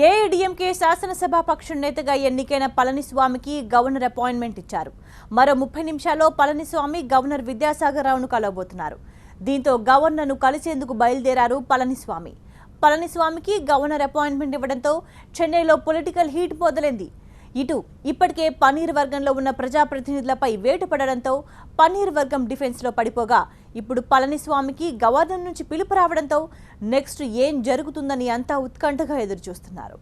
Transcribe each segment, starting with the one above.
AIADMK శాసనసభాపక్ష నేతగా ఎన్నికైన పళనిస్వామికి governor appointment ఇచ్చారు. మరో 30 నిమిషాల్లో పళనిస్వామి గవర్నర్ విద్యాసాగర్ రావును కలవబోతున్నారు. దీంతో గవర్నర్ను కలిసేందుకు బయలుదేరారు పళనిస్వామి. పళనిస్వామికి గవర్నర్ అపాయింట్మెంట్ ఇవ్వడంతో చెన్నైలో పొలిటికల్ హీట్ మొదలైంది. ఇప్పటికే పన్నీర్ వర్గంలో ఉన్న ప్రజాప్రతినిధులపై వేటు పడడంతో పన్నీర్ వర్గం డిఫెన్స్లో పడిపోగా ఇప్పుడు పళనిస్వామికి గవర్నర్ నుంచి పిలుపు రావడంతో నెక్స్ట్ ఏం జరుగుతుందని అంతా ఉత్కంఠగా ఎదురుచూస్తున్నారు.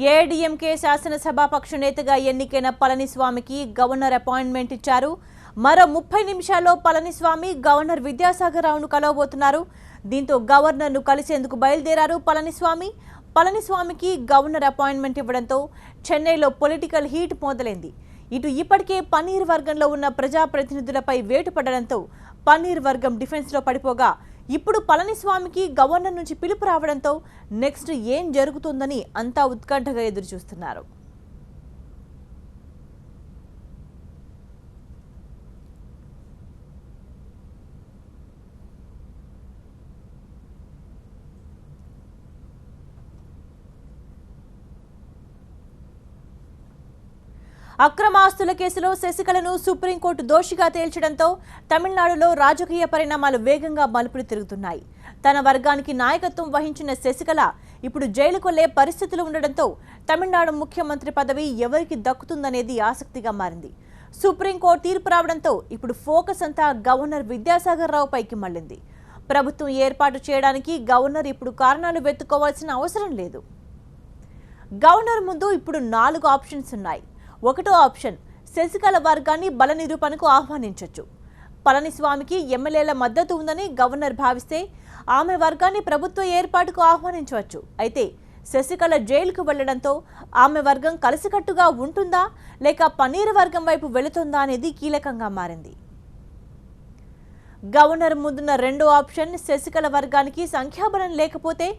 ఏఐడీఎంకే శాసనసభాపక్ష నేతగా ఎన్నికైన పళనిస్వామికి గవర్నర్ అపాయింట్మెంట్ ఇచ్చారు. మరో 30 నిమిషాల్లో పళనిస్వామి గవర్నర్ విద్యాసాగర్ రావును కలవబోతున్నారు. దీంతో గవర్నర్ను కలిసేందుకు బయలుదేరారు పళనిస్వామికి గవర్నర్ అపాయింట్మెంట్ ఇవ్వడంతో చెన్నైలో పొలిటికల్ హీట్ మొదలైంది. ఇప్పటికే పన్నీర్ వర్గంలో ఉన్న ప్రజాప్రతినిధులపై వేటు పడడంతో పన్నీర్ వర్గం డిఫెన్స్లో పడిపోగా ఇప్పుడు పళనిస్వామికి గవర్నర్ నుంచి పిలుపు రావడంతో నెక్స్ట్ ఏం జరుగుతుందని అంతా ఉత్కంఠగా ఎదురుచూస్తున్నారు. అక్రమ ఆస్తుల కేసులో శశికళను సుప్రీంకోర్టు దోషిగా తేల్చడంతో తమిళనాడులో రాజకీయ పరిణామాలు వేగంగా మలుపులు తిరుగుతున్నాయి. తన వర్గానికి నాయకత్వం వహించిన శశికళ ఇప్పుడు జైలుకు వెళ్లే పరిస్థితులు ఉండడంతో తమిళనాడు ముఖ్యమంత్రి పదవి ఎవరికి దక్కుతుందనేది ఆసక్తిగా మారింది. సుప్రీంకోర్టు తీర్పు రావడంతో ఇప్పుడు ఫోకస్ అంతా గవర్నర్ విద్యాసాగర్ రావు పైకి మళ్లింది. ప్రభుత్వం ఏర్పాటు చేయడానికి గవర్నర్ ఇప్పుడు కారణాలు వెతుక్కోవాల్సిన అవసరం లేదు. గవర్నర్ ముందు ఇప్పుడు 4 ఆప్షన్స్ ఉన్నాయి. ఒకటో ఆప్షన్, శశికళ వర్గాన్ని బల నిరూపణకు ఆహ్వానించొచ్చు. పళనిస్వామికి ఎమ్మెల్యేల మద్దతు ఉందని గవర్నర్ భావిస్తే ఆమె వర్గాన్ని ప్రభుత్వ ఏర్పాటుకు ఆహ్వానించవచ్చు. అయితే శశికళ జైలుకు వెళ్లడంతో ఆమె వర్గం కలిసికట్టుగా ఉంటుందా లేక పన్నీర్ వర్గం వైపు వెళుతుందా అనేది కీలకంగా మారింది. గవర్నర్ ముందున్న రెండో ఆప్షన్, శశికళ వర్గానికి సంఖ్యాబలం లేకపోతే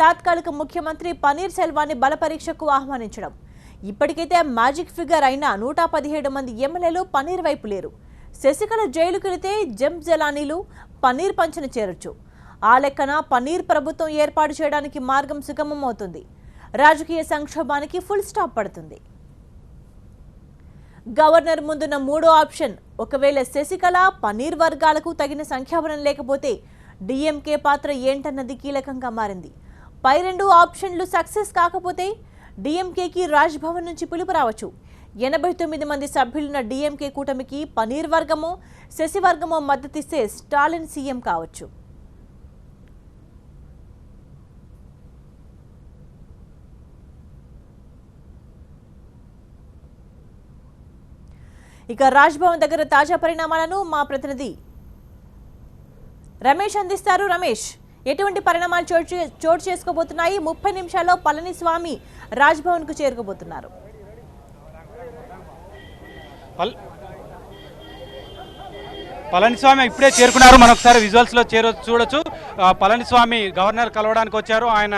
తాత్కాలిక ముఖ్యమంత్రి పన్నీర్ సెల్వాన్ని బల పరీక్షకు ఆహ్వానించడం. ఇప్పటికైతే మ్యాజిక్ ఫిగర్ అయిన 117 మంది ఎమ్మెల్యేలు పన్నీర్ వైపు లేరు. శశికళ జైలుకు వెళితే జలానీలు పన్నీర్ పంచన చేరొచ్చు. ఆ లెక్కన పన్నీర్ ప్రభుత్వం ఏర్పాటు చేయడానికి మార్గం సుగమం అవుతుంది. రాజకీయ సంక్షోభానికి ఫుల్ స్టాప్ పడుతుంది. గవర్నర్ ముందున్న మూడో ఆప్షన్, ఒకవేళ శశికళ పన్నీర్ వర్గాలకు తగిన సంఖ్యాబలం లేకపోతే డిఎంకే పాత్ర ఏంటన్నది కీలకంగా మారింది. పై 2 ఆప్షన్లు సక్సెస్ కాకపోతే డిఎంకేకి రాజ్భవన్ నుంచి పిలుపు రావచ్చు. 89 మంది సభ్యులున్న డిఎంకే కూటమికి పన్నీర్ వర్గమో శశి వర్గమో మద్దతిస్తే స్టాలిన్ సీఎం కావచ్చు. ఇక రాజ్భవన్ దగ్గర తాజా పరిణామాలను మా ప్రతినిధి రమేష్ అందిస్తారు. రమేష్, ఎటువంటి పరిణామాలు చోటు చేసుకోబోతున్నాయి? 30 నిమిషాల్లో పళనిస్వామి రాజ్భవన్ కు చేరుకోబోతున్నారు. పళనిస్వామి ఇప్పుడే చేరుకున్నారు. మనం ఒకసారి విజువల్స్ లో చూడొచ్చు. పళనిస్వామి గవర్నర్ కలవడానికి వచ్చారు. ఆయన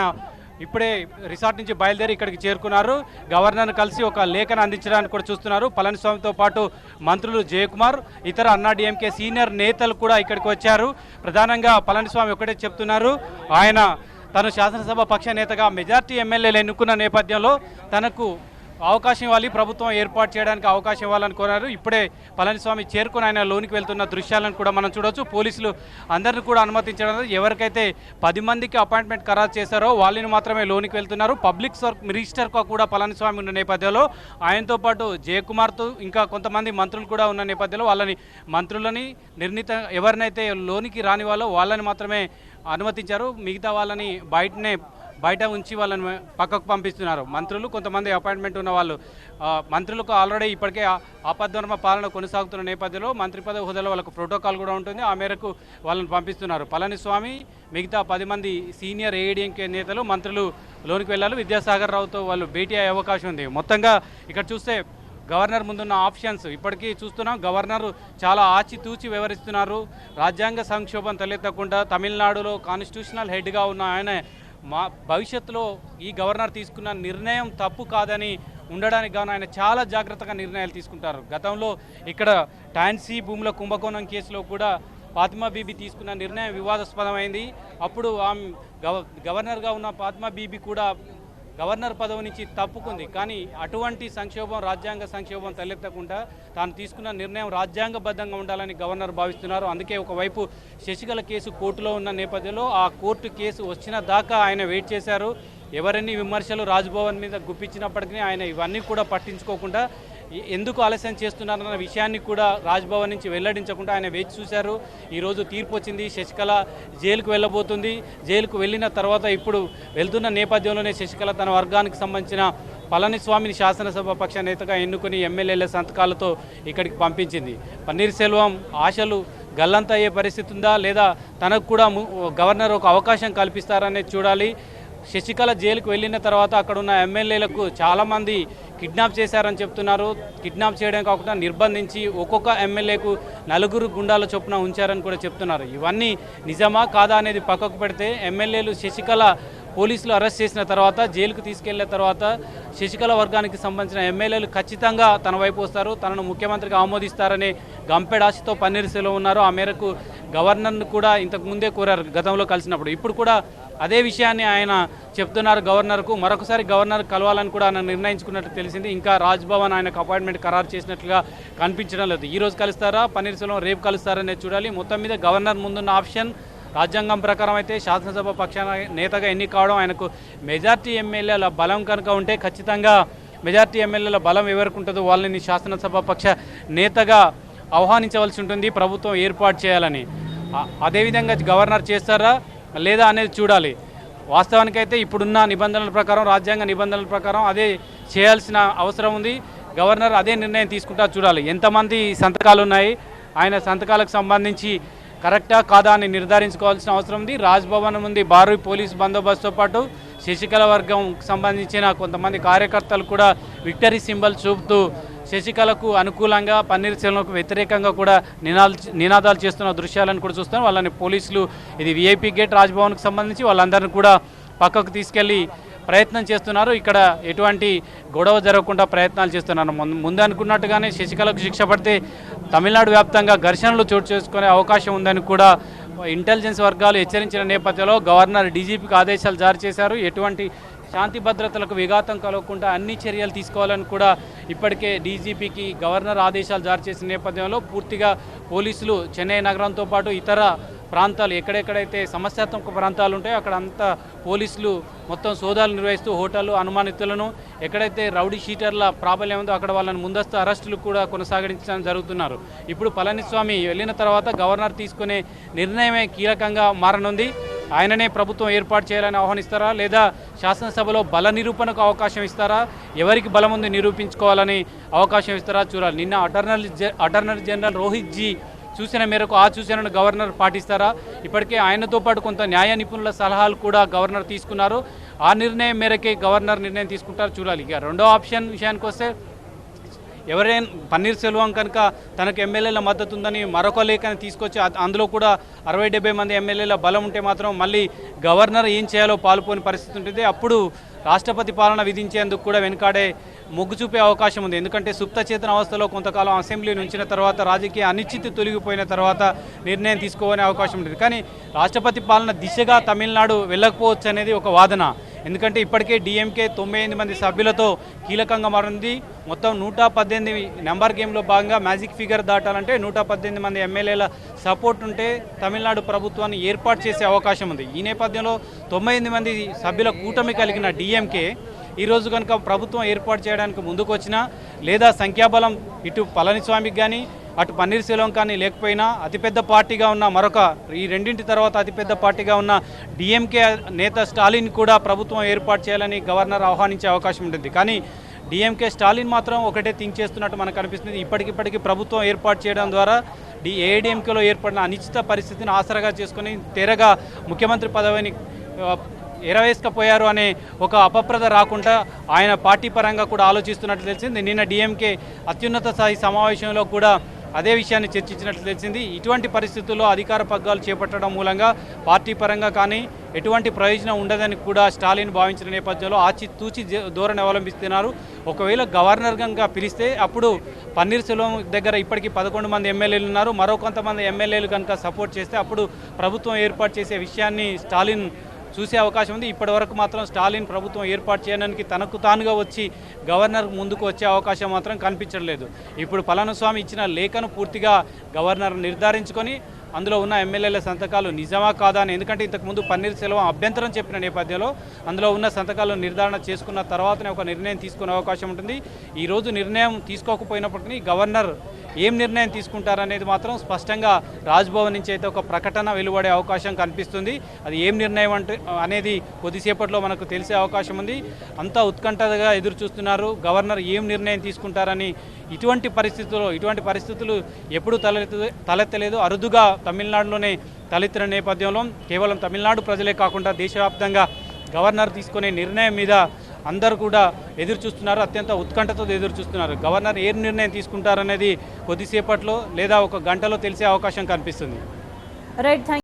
ఇప్పుడే రిసార్ట్ నుంచి బయలుదేరి ఇక్కడికి చేరుకున్నారు. గవర్నర్ను కలిసి ఒక లేఖను అందించడానికి కూడా చూస్తున్నారు. పళనిస్వామితో పాటు మంత్రులు జయకుమార్, ఇతర అన్నాడీఎంకే సీనియర్ నేతలు కూడా ఇక్కడికి వచ్చారు. ప్రధానంగా పళనిస్వామి ఒకటే చెప్తున్నారు, ఆయన తను శాసనసభ పక్ష నేతగా మెజార్టీ ఎమ్మెల్యేలు ఎన్నుకున్న నేపథ్యంలో తనకు అవకాశం ఇవ్వాలి, ప్రభుత్వం ఏర్పాటు చేయడానికి అవకాశం ఇవ్వాలని కోరారు. ఇప్పుడే పళనిస్వామి చేరుకుని ఆయన లోనికి వెళ్తున్న దృశ్యాలను కూడా మనం చూడవచ్చు. పోలీసులు అందరిని కూడా అనుమతించడం, ఎవరికైతే 10 మందికి అపాయింట్మెంట్ ఖరారు చేశారో వాళ్ళని మాత్రమే లోనికి వెళ్తున్నారు. పబ్లిక్ వర్క్ మినిస్టర్గా కూడా పళనిస్వామి ఉన్న నేపథ్యంలో ఆయనతో పాటు జయకుమార్తో ఇంకా కొంతమంది మంత్రులు కూడా ఉన్న నేపథ్యంలో మంత్రులని ఎవరినైతే లోనికి రాని వాళ్ళని మాత్రమే అనుమతించారు. మిగతా వాళ్ళని బయట ఉంచి వాళ్ళని పక్కకు పంపిస్తున్నారు. మంత్రులు కొంతమంది అపాయింట్మెంట్ ఉన్న వాళ్ళు, మంత్రులకు ఆల్రెడీ ఇప్పటికే ఆపద్ధర్మ పాలన కొనసాగుతున్న నేపథ్యంలో మంత్రి పదవి హోదాలో వాళ్ళకు ప్రోటోకాల్ కూడా ఉంటుంది. ఆ మేరకు వాళ్ళని పంపిస్తున్నారు. పళనిస్వామి మిగతా 10 మంది సీనియర్ ఏఐడీఎంకే నేతలు మంత్రులు లోనికి వెళ్ళాలి. విద్యాసాగర్ రావుతో వాళ్ళు భేటీ అయ్యే అవకాశం ఉంది. మొత్తంగా ఇక్కడ చూస్తే గవర్నర్ ముందున్న ఆప్షన్స్ ఇప్పటికీ చూస్తున్నాం. గవర్నర్ చాలా ఆచితూచి వ్యవహరిస్తున్నారు. రాజ్యాంగ సంక్షోభం తలెత్తకుండా తమిళనాడులో కాన్స్టిట్యూషనల్ హెడ్గా ఉన్న ఆయన భవిష్యత్తులో ఈ గవర్నర్ తీసుకున్న నిర్ణయం తప్పు కాదని ఉండడానికి గాను ఆయన చాలా జాగ్రత్తగా నిర్ణయాలు తీసుకుంటారు. గతంలో ఇక్కడ టాన్సీ భూముల కుంభకోణం కేసులో కూడా ఫాతిమా బీబీ తీసుకున్న నిర్ణయం వివాదాస్పదమైంది. అప్పుడు ఆమె గవర్నర్గా ఉన్న ఫాతిమా బీబీ కూడా గవర్నర్ పదవి నుంచి తప్పుకుంది. కానీ అటువంటి సంక్షోభం, రాజ్యాంగ సంక్షోభం తలెత్తకుండా తాను తీసుకున్న నిర్ణయం రాజ్యాంగబద్ధంగా ఉండాలని గవర్నర్ భావిస్తున్నారు. అందుకే ఒకవైపు శశికళ కేసు కోర్టులో ఉన్న నేపథ్యంలో ఆ కోర్టు కేసు వచ్చిన దాకా ఆయన వెయిట్ చేశారు. ఎవరన్నీ విమర్శలు రాజ్భవన్ మీద గుప్పించినప్పటికీ ఆయన ఇవన్నీ కూడా పట్టించుకోకుండా ఎందుకు ఆలస్యం చేస్తున్నారన్న విషయాన్ని కూడా రాజ్భవన్ నుంచి వెల్లడించకుండా ఆయన వేచి చూశారు. ఈరోజు తీర్పు వచ్చింది. శశికళ జైలుకు వెళ్ళబోతుంది. జైలుకు వెళ్ళిన తర్వాత ఇప్పుడు వెళ్తున్న నేపథ్యంలోనే శశికళ తన వర్గానికి సంబంధించిన పళనిస్వామిని శాసనసభ పక్ష నేతగా ఎన్నుకొని ఎమ్మెల్యేల సంతకాలతో ఇక్కడికి పంపించింది. పన్నీర్ సెల్వం ఆశలు గల్లంత అయ్యే పరిస్థితి ఉందా, లేదా తనకు కూడా గవర్నర్ ఒక అవకాశం కల్పిస్తారనేది చూడాలి. శశికళ జైలుకు వెళ్ళిన తర్వాత అక్కడ ఉన్న ఎమ్మెల్యేలకు చాలామంది కిడ్నాప్ చేశారని చెప్తున్నారు. కిడ్నాప్ చేయడం కాకుండా నిర్బంధించి ఒక్కొక్క ఎమ్మెల్యేకు 4 గుండాల చొప్పున ఉంచారని కూడా చెప్తున్నారు. ఇవన్నీ నిజమా కాదా అనేది పక్కకు పెడితే ఎమ్మెల్యేలు శశికళ పోలీసులు అరెస్ట్ చేసిన తర్వాత జైలుకు తీసుకెళ్లిన తర్వాత శశికళ వర్గానికి సంబంధించిన ఎమ్మెల్యేలు ఖచ్చితంగా తన వైపు వస్తారు, తనను ముఖ్యమంత్రిగా ఆమోదిస్తారనే గంపెడాశతో పన్నీర్ సెల్వం ఉన్నారు. ఆ మేరకు గవర్నర్ను కూడా ఇంతకు ముందే కోరారు గతంలో కలిసినప్పుడు. ఇప్పుడు కూడా అదే విషయాన్ని ఆయన చెప్తున్నారు గవర్నర్కు. మరొకసారి గవర్నర్ కలవాలని కూడా ఆయన నిర్ణయించుకున్నట్టు తెలిసింది. ఇంకా రాజ్భవన్ ఆయనకు అపాయింట్మెంట్ ఖరారు చేసినట్లుగా కనిపించడం లేదు. ఈరోజు కలుస్తారా, పన్నీర్ సెల్వం రేపు కలుస్తారనేది చూడాలి. మొత్తం మీద గవర్నర్ ముందున్న ఆప్షన్ రాజ్యాంగం ప్రకారం అయితే శాసనసభ పక్షాన నేతగా ఎన్నిక కావడం, ఆయనకు మెజార్టీ ఎమ్మెల్యేల బలం కనుక ఉంటే ఖచ్చితంగా మెజార్టీ ఎమ్మెల్యేల బలం ఎవరికి ఉంటుందో వాళ్ళని శాసనసభ పక్ష నేతగా ఆహ్వానించవలసి ఉంటుంది ప్రభుత్వం ఏర్పాటు చేయాలని. అదేవిధంగా గవర్నర్ చేస్తారా లేదా అనేది చూడాలి. వాస్తవానికైతే ఇప్పుడున్న నిబంధనల ప్రకారం, రాజ్యాంగ నిబంధనల ప్రకారం అదే చేయాల్సిన అవసరం ఉంది. గవర్నర్ అదే నిర్ణయం తీసుకుంటా చూడాలి. ఎంతమంది సంతకాలు ఉన్నాయి, ఆయన సంతకాలకు సంబంధించి కరెక్టా కాదా అని నిర్ధారించుకోవాల్సిన అవసరం ఉంది. రాజ్భవన్ ఉంది భారీ పోలీసు బందోబస్తుతో పాటు శశికళ వర్గం సంబంధించిన కొంతమంది కార్యకర్తలు కూడా విక్టరీ సింబల్ చూపుతూ శశికళకు అనుకూలంగా, పన్నీర్ సెల్వంకు వ్యతిరేకంగా కూడా నినాదాలు చేస్తున్న దృశ్యాలను కూడా చూస్తాం. వాళ్ళని పోలీసులు, ఇది విఐపీ గేట్ రాజ్భవన్కు సంబంధించి వాళ్ళందరినీ కూడా పక్కకు తీసుకెళ్లి ప్రయత్నం చేస్తున్నారు. ఇక్కడ ఎటువంటి గొడవ జరగకుండా ప్రయత్నాలు చేస్తున్నారు. ముందు అనుకున్నట్టుగానే శశికళకు శిక్ష పడితే తమిళనాడు వ్యాప్తంగా ఘర్షణలు చోటు చేసుకునే అవకాశం ఉందని కూడా ఇంటెలిజెన్స్ వర్గాలు హెచ్చరించిన నేపథ్యంలో గవర్నర్ డీజీపీకి ఆదేశాలు జారీ చేశారు. ఎటువంటి శాంతి భద్రతలకు విఘాతం కలగకుండా అన్ని చర్యలు తీసుకోవాలని కూడా ఇప్పటికే డీజీపీకి గవర్నర్ ఆదేశాలు జారీ చేసిన నేపథ్యంలో పూర్తిగా పోలీసులు చెన్నై నగరంతో పాటు ఇతర ప్రాంతాలు ఎక్కడెక్కడైతే సమస్యాత్మక ప్రాంతాలు ఉంటాయో అక్కడ అంతా పోలీసులు మొత్తం సోదాలు నిర్వహిస్తూ హోటళ్ళు, అనుమానితులను, ఎక్కడైతే రౌడీ షీటర్ల ప్రాబల్యం ఉందో అక్కడ వాళ్ళని ముందస్తు అరెస్టులు కూడా కొనసాగించడం జరుగుతున్నారు. ఇప్పుడు పళనిస్వామి వెళ్ళిన తర్వాత గవర్నర్ తీసుకునే నిర్ణయమే కీలకంగా మారనుంది. ఆయననే ప్రభుత్వం ఏర్పాటు చేయాలని ఆహ్వానిస్తారా, లేదా శాసనసభలో బల నిరూపణకు అవకాశం ఇస్తారా, ఎవరికి బలం ఉంది నిరూపించుకోవాలని అవకాశం ఇస్తారా చూడాలి. నిన్న అటార్నీ జనరల్ రోహిత్ జీ సూచన మేరకు ఆ సూచనను గవర్నర్ పాటిస్తారా? ఇప్పటికే ఆయనతో పాటు కొంత న్యాయ నిపుణుల సలహాలు కూడా గవర్నర్ తీసుకున్నారు. ఆ నిర్ణయం మేరకే గవర్నర్ నిర్ణయం తీసుకుంటారు చూడాలి. ఇక రెండో ఆప్షన్ విషయానికి వస్తే, ఎవరైనా పన్నీర్ సెల్వం కనుక తనకు ఎమ్మెల్యేల మద్దతు ఉందని మరొక లేఖను తీసుకొచ్చి అందులో కూడా 60-70 మంది ఎమ్మెల్యేల బలం ఉంటే మాత్రం మళ్ళీ గవర్నర్ ఏం చేయాలో పాలుపోని పరిస్థితి ఉంటుంది. అప్పుడు రాష్ట్రపతి పాలన విధించేందుకు కూడా వెనుకాడే మొగ్గు చూపే అవకాశం ఉంది. ఎందుకంటే సుప్త చేతన అవస్థలో కొంతకాలం అసెంబ్లీ నుంచిన తర్వాత రాజకీయ అనిశ్చితి తొలగిపోయిన తర్వాత నిర్ణయం తీసుకోవనే అవకాశం ఉంటుంది. కానీ రాష్ట్రపతి పాలన దిశగా తమిళనాడు వెళ్ళకపోవచ్చు అనేది ఒక వాదన. ఎందుకంటే ఇప్పటికే డిఎంకే 98 మంది సభ్యులతో కీలకంగా మారింది. మొత్తం 118 నెంబర్ గేమ్లో భాగంగా మ్యాజిక్ ఫిగర్ దాటాలంటే 118 మంది ఎమ్మెల్యేల సపోర్ట్ ఉంటే తమిళనాడు ప్రభుత్వాన్ని ఏర్పాటు చేసే అవకాశం ఉంది. ఈ నేపథ్యంలో 98 మంది సభ్యుల కూటమి కలిగిన డిఎంకే ఈరోజు కనుక ప్రభుత్వం ఏర్పాటు చేయడానికి ముందుకు వచ్చినా, లేదా సంఖ్యాబలం ఇటు పళనిస్వామికి కానీ అటు పన్నీర్ సెల్వం కానీ లేకపోయినా అతిపెద్ద పార్టీగా ఉన్న ఈ రెండింటి తర్వాత అతిపెద్ద పార్టీగా ఉన్న డిఎంకే నేత స్టాలిన్ కూడా ప్రభుత్వం ఏర్పాటు చేయాలని గవర్నర్ ఆహ్వానించే అవకాశం ఉంటుంది. కానీ డిఎంకే స్టాలిన్ మాత్రం ఒకటే థింక్ చేస్తున్నట్టు మనకు అనిపిస్తుంది. ఇప్పటికిప్పటికీ ప్రభుత్వం ఏర్పాటు చేయడం ద్వారా ఏఐడిఎంకేలో ఏర్పడిన అనిశ్చిత పరిస్థితిని ఆసరాగా చేసుకుని తెరగా ముఖ్యమంత్రి పదవిని ఎరవేసుకపోయారు అనే ఒక అపప్రద రాకుండా ఆయన పార్టీ పరంగా కూడా ఆలోచిస్తున్నట్లు తెలిసింది. నిన్న డిఎంకే అత్యున్నత స్థాయి సమావేశంలో కూడా అదే విషయాన్ని చర్చించినట్లు తెలిసింది. ఇటువంటి పరిస్థితుల్లో అధికార పగ్గాలు చేపట్టడం మూలంగా పార్టీ పరంగా కానీ ఎటువంటి ప్రయోజనం ఉండదని కూడా స్టాలిన్ భావించిన నేపథ్యంలో ఆచితూచి ధోరణి అవలంబిస్తున్నారు. ఒకవేళ గవర్నర్ గంగా పిలిస్తే అప్పుడు పన్నీర్ సెల్వం దగ్గర ఇప్పటికీ 11 మంది ఎమ్మెల్యేలు ఉన్నారు. మరో కొంతమంది ఎమ్మెల్యేలు కనుక సపోర్ట్ చేస్తే అప్పుడు ప్రభుత్వం ఏర్పాటు చేసే విషయాన్ని స్టాలిన్ చూసే అవకాశం ఉంది. ఇప్పటి వరకు మాత్రం స్టాలిన్ ప్రభుత్వం ఏర్పాటు చేయడానికి తనకు తానుగా వచ్చి గవర్నర్ ముందుకు వచ్చే అవకాశం మాత్రం కనిపించట్లేదు. ఇప్పుడు పళనిస్వామి ఇచ్చిన లేఖను పూర్తిగా గవర్నర్ నిర్ధారించుకొని అందులో ఉన్న ఎమ్మెల్యేల సంతకాలు నిజమా కాదా అని, ఎందుకంటే ఇంతకుముందు పన్నీర్ సెల్వం అభ్యంతరం చెప్పిన నేపథ్యంలో అందులో ఉన్న సంతకాలు నిర్ధారణ చేసుకున్న తర్వాతనే ఒక నిర్ణయం తీసుకునే అవకాశం ఉంటుంది. ఈరోజు నిర్ణయం తీసుకోకపోయినప్పటికీ గవర్నర్ ఏం నిర్ణయం తీసుకుంటారనేది మాత్రం స్పష్టంగా రాజ్భవన్ నుంచి అయితే ఒక ప్రకటన వెలువడే అవకాశం కనిపిస్తుంది. అది ఏం నిర్ణయం అనేది కొద్దిసేపట్లో మనకు తెలిసే అవకాశం ఉంది. అంతా ఉత్కంఠగా ఎదురు చూస్తున్నారు గవర్నర్ ఏం నిర్ణయం తీసుకుంటారని. ఇటువంటి పరిస్థితులు ఎప్పుడూ తలెత్తలేదు. అరుదుగా తమిళనాడులోనే తలెత్తిన నేపథ్యంలో కేవలం తమిళనాడు ప్రజలే కాకుండా దేశవ్యాప్తంగా గవర్నర్ తీసుకునే నిర్ణయం మీద అందరూ కూడా ఎదురు చూస్తున్నారు. అత్యంత ఉత్కంఠతో ఎదురు చూస్తున్నారు. గవర్నర్ ఏ నిర్ణయం తీసుకుంటారనేది కొద్దిసేపట్లో లేదా ఒక గంటలో తెలిసే అవకాశం కనిపిస్తుంది. రైట్.